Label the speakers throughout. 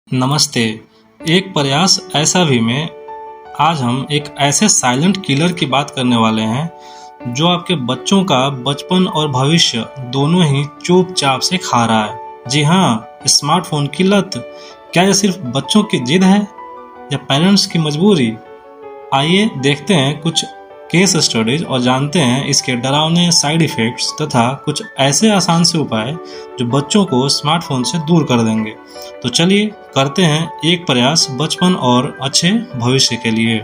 Speaker 1: नमस्ते। एक प्रयास ऐसा भी में आज हम एक ऐसे साइलेंट किलर की बात करने वाले हैं जो आपके बच्चों का बचपन और भविष्य दोनों ही चुपचाप से खा रहा है। जी हाँ, स्मार्टफोन की लत। क्या यह सिर्फ बच्चों की जिद है या पेरेंट्स की मजबूरी? आइए देखते हैं कुछ केस स्टडीज और जानते हैं इसके डरावने साइड इफ़ेक्ट्स तथा कुछ ऐसे आसान से उपाय जो बच्चों को स्मार्टफोन से दूर कर देंगे। तो चलिए करते हैं एक प्रयास बचपन और अच्छे भविष्य के लिए।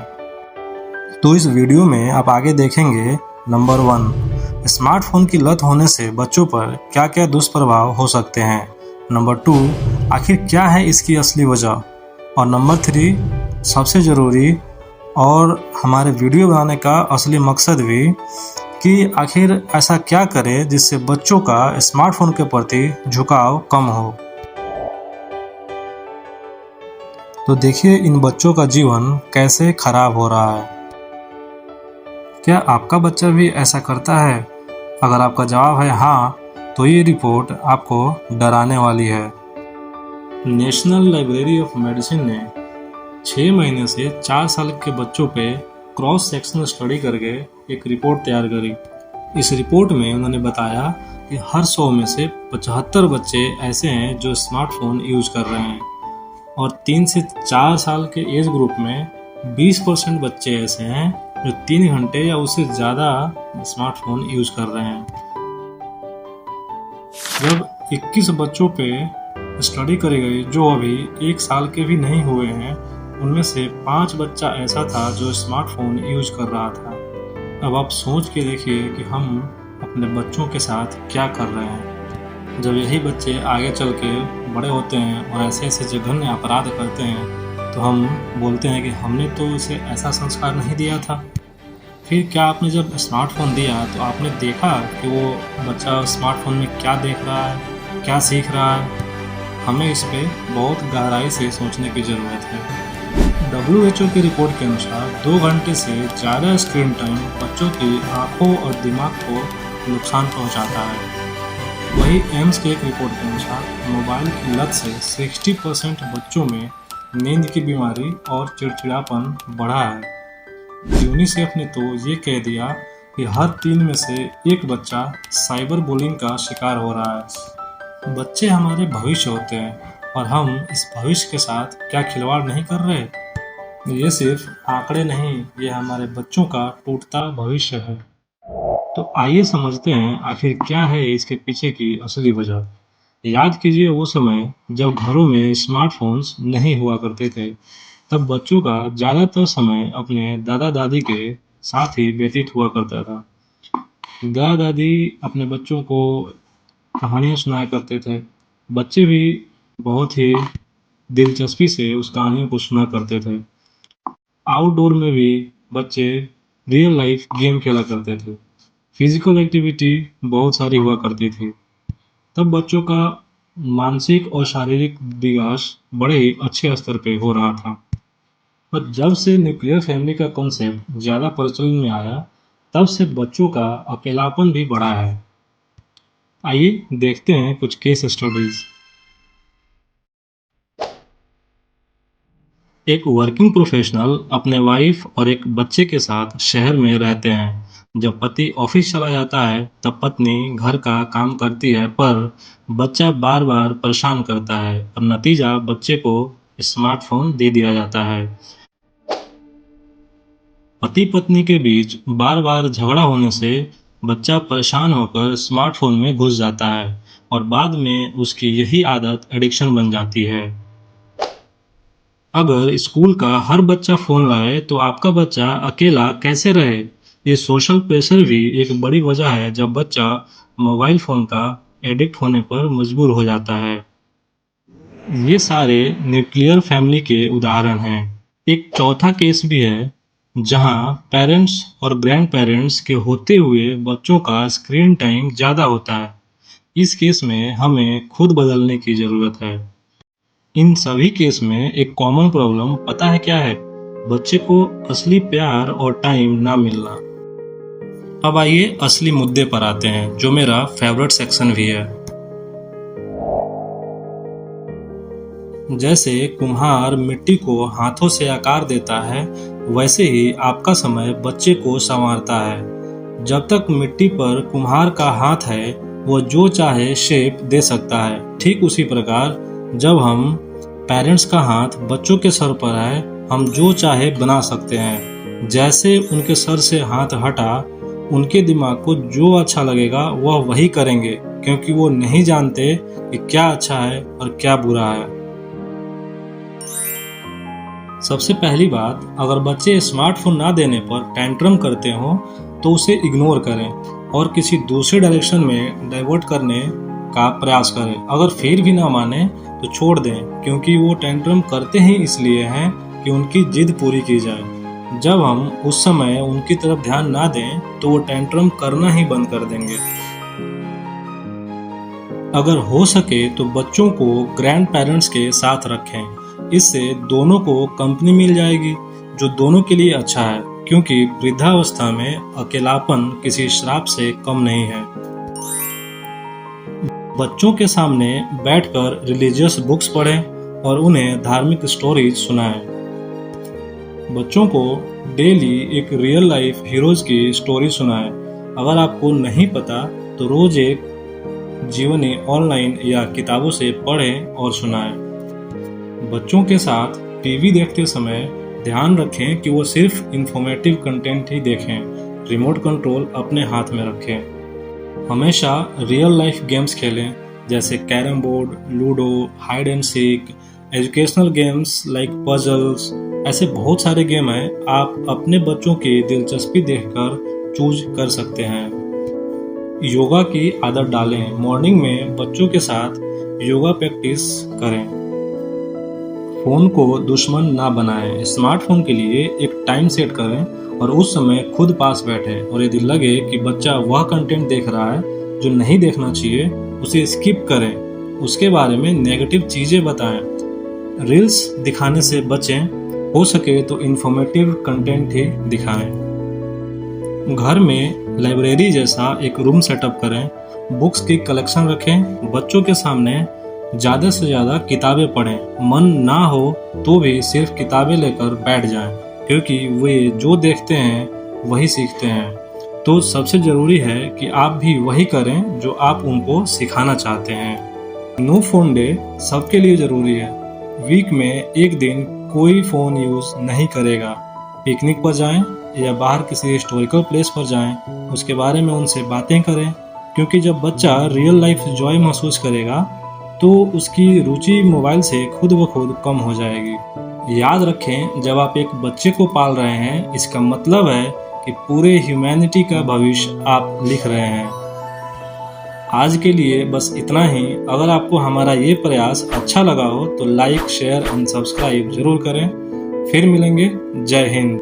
Speaker 1: तो इस वीडियो में आप आगे देखेंगे नंबर 1, स्मार्टफोन की लत होने से बच्चों पर क्या क्या दुष्प्रभाव हो सकते हैं। नंबर 2, आखिर क्या है इसकी असली वजह। और नंबर 3, सबसे ज़रूरी और हमारे वीडियो बनाने का असली मकसद भी कि आखिर ऐसा क्या करें जिससे बच्चों का स्मार्टफोन के प्रति झुकाव कम हो। तो देखिए इन बच्चों का जीवन कैसे खराब हो रहा है। क्या आपका बच्चा भी ऐसा करता है? अगर आपका जवाब है हाँ, तो ये रिपोर्ट आपको डराने वाली है। नेशनल लाइब्रेरी ऑफ मेडिसिन ने 6 महीने से 4 साल के बच्चों पे क्रॉस सेक्शनल स्टडी करके एक रिपोर्ट तैयार करी। इस रिपोर्ट में उन्होंने बताया कि हर 100 में से 75 बच्चे ऐसे हैं जो स्मार्टफोन यूज कर रहे हैं और 3 से 4 साल के एज ग्रुप में 20% बच्चे ऐसे हैं जो 3 घंटे या उससे ज़्यादा स्मार्टफोन यूज कर रहे हैं। जब 21 बच्चों पे स्टडी करी गई जो अभी 1 साल के भी नहीं हुए हैं, उनमें से 5 बच्चा ऐसा था जो स्मार्टफोन यूज कर रहा था। अब आप सोच के देखिए कि हम अपने बच्चों के साथ क्या कर रहे हैं। जब यही बच्चे आगे चल के बड़े होते हैं और ऐसे ऐसे जघन्य अपराध करते हैं तो हम बोलते हैं कि हमने तो इसे ऐसा संस्कार नहीं दिया था। फिर क्या आपने जब स्मार्टफोन दिया तो आपने देखा कि वो बच्चा स्मार्टफोन में क्या देख रहा है, क्या सीख रहा है? हमें इस पे बहुत गहराई से सोचने की ज़रूरत है। WHO की रिपोर्ट के अनुसार 2 घंटे से ज़्यादा स्क्रीन टाइम बच्चों की आंखों और दिमाग को नुकसान पहुंचाता है। वही एम्स की एक रिपोर्ट के अनुसार मोबाइल की लत से 60% बच्चों में नींद की बीमारी और चिड़चिड़ापन बढ़ा है। यूनिसेफ ने तो ये कह दिया कि हर 3 में से 1 बच्चा साइबर बुलिंग का शिकार हो रहा है। बच्चे हमारे भविष्य होते हैं और हम इस भविष्य के साथ क्या खिलवाड़ नहीं कर रहे? ये सिर्फ आंकड़े नहीं, ये हमारे बच्चों का टूटता भविष्य है। तो आइए समझते हैं आखिर क्या है इसके पीछे की असली वजह। याद कीजिए वो समय जब घरों में स्मार्टफोन्स नहीं हुआ करते थे। तब बच्चों का ज़्यादातर समय अपने दादा दादी के साथ ही व्यतीत हुआ करता था। दादा दादी अपने बच्चों को कहानियाँ सुनाया करते थे। बच्चे भी बहुत ही दिलचस्पी से उस कहानियों को सुना करते थे। आउटडोर में भी बच्चे रियल लाइफ गेम खेला करते थे। फिजिकल एक्टिविटी बहुत सारी हुआ करती थी। तब बच्चों का मानसिक और शारीरिक विकास बड़े ही अच्छे स्तर पे हो रहा था। पर जब से न्यूक्लियर फैमिली का कॉन्सेप्ट ज़्यादा प्रचलन में आया, तब से बच्चों का अकेलापन भी बढ़ा है। आइए देखते हैं कुछ केस स्टडीज। एक वर्किंग प्रोफेशनल अपने वाइफ और एक बच्चे के साथ शहर में रहते हैं। जब पति ऑफिस चला जाता है तब पत्नी घर का काम करती है, पर बच्चा बार बार परेशान करता है और नतीजा बच्चे को स्मार्टफोन दे दिया जाता है। पति पत्नी के बीच बार बार झगड़ा होने से बच्चा परेशान होकर स्मार्टफोन में घुस जाता है और बाद में उसकी यही आदत एडिक्शन बन जाती है। अगर स्कूल का हर बच्चा फोन लाए तो आपका बच्चा अकेला कैसे रहे? ये सोशल प्रेशर भी एक बड़ी वजह है जब बच्चा मोबाइल फोन का एडिक्ट होने पर मजबूर हो जाता है। ये सारे न्यूक्लियर फैमिली के उदाहरण हैं। एक चौथा केस भी है जहां पेरेंट्स और ग्रैंड पेरेंट्स के होते हुए बच्चों का स्क्रीन टाइम ज़्यादा होता है। इस केस में हमें खुद बदलने की ज़रूरत है। इन सभी केस में एक कॉमन प्रॉब्लम पता है क्या है? बच्चे को असली प्यार और टाइम ना मिलना। अब आइए असली मुद्दे पर आते हैं जो मेरा फेवरेट सेक्शन भी है। जैसे कुम्हार मिट्टी को हाथों से आकार देता है, वैसे ही आपका समय बच्चे को संवारता है। जब तक मिट्टी पर कुम्हार का हाथ है, वो जो चाहे शेप दे सकता है। ठीक उसी प्रकार जब हम पेरेंट्स का हाथ बच्चों के सर पर है, हम जो चाहे बना सकते हैं। जैसे उनके सर से हाथ हटा, उनके दिमाग को जो अच्छा लगेगा वह वही करेंगे, क्योंकि वो नहीं जानते कि क्या अच्छा है और क्या बुरा है। सबसे पहली बात, अगर बच्चे स्मार्टफोन ना देने पर टेंट्रम करते हो तो उसे इग्नोर करें और किसी दूसरे डायरेक्शन में डाइवर्ट करने का प्रयास करें। अगर फिर भी ना माने तो छोड़ दें, क्योंकि वो टेंट्रम करते ही इसलिए हैं कि उनकी जिद पूरी की जाए। जब हम उस समय उनकी तरफ ध्यान ना दें तो वो टेंट्रम करना ही बंद कर देंगे। अगर हो सके तो बच्चों को ग्रैंड पेरेंट्स के साथ रखें। इससे दोनों को कंपनी मिल जाएगी, जो दोनों के लिए अच्छा है, क्योंकि वृद्धावस्था में अकेलापन किसी श्राप से कम नहीं है। बच्चों के सामने बैठकर रिलीजियस बुक्स पढ़ें और उन्हें धार्मिक स्टोरीज सुनाएं। बच्चों को डेली एक रियल लाइफ हीरोज की स्टोरी सुनाएं। अगर आपको नहीं पता तो रोज एक जीवनी ऑनलाइन या किताबों से पढ़ें और सुनाएं। बच्चों के साथ टीवी देखते समय ध्यान रखें कि वो सिर्फ इंफॉर्मेटिव कंटेंट ही देखें। रिमोट कंट्रोल अपने हाथ में रखें। हमेशा रियल लाइफ गेम्स खेलें, जैसे carrom board, ludo, hide and seek, educational games like puzzles. ऐसे बहुत सारे गेम हैं, आप अपने बच्चों की दिलचस्पी देखकर चूज कर सकते हैं। योगा की आदत डालें। मॉर्निंग में बच्चों के साथ योगा प्रैक्टिस करें। फोन को दुश्मन ना बनाएं। स्मार्टफोन के लिए एक टाइम सेट करें और उस समय खुद पास बैठें, और यदि लगे कि बच्चा वह कंटेंट देख रहा है जो नहीं देखना चाहिए, उसे स्किप करें। उसके बारे में नेगेटिव चीजें बताएं। रील्स दिखाने से बचें, हो सके तो इंफॉर्मेटिव कंटेंट ही दिखाएं। घर में लाइब्रेरी जैसा एक रूम सेटअप करें। बुक्स की कलेक्शन रखें। बच्चों के सामने ज़्यादा से ज़्यादा किताबें पढ़ें। मन ना हो तो भी सिर्फ किताबें लेकर बैठ जाएं, क्योंकि वे जो देखते हैं वही सीखते हैं। तो सबसे ज़रूरी है कि आप भी वही करें जो आप उनको सिखाना चाहते हैं। नो फोन डे सबके लिए ज़रूरी है। वीक में एक दिन कोई फ़ोन यूज़ नहीं करेगा। पिकनिक पर जाएं या बाहर किसी हिस्टोरिकल प्लेस पर जाएं, उसके बारे में उनसे बातें करें, क्योंकि जब बच्चा रियल लाइफ जॉय महसूस करेगा तो उसकी रुचि मोबाइल से खुद ब खुद कम हो जाएगी। याद रखें, जब आप एक बच्चे को पाल रहे हैं, इसका मतलब है कि पूरे ह्यूमैनिटी का भविष्य आप लिख रहे हैं। आज के लिए बस इतना ही। अगर आपको हमारा ये प्रयास अच्छा लगा हो तो लाइक, शेयर एंड सब्सक्राइब जरूर करें। फिर मिलेंगे। जय हिंद।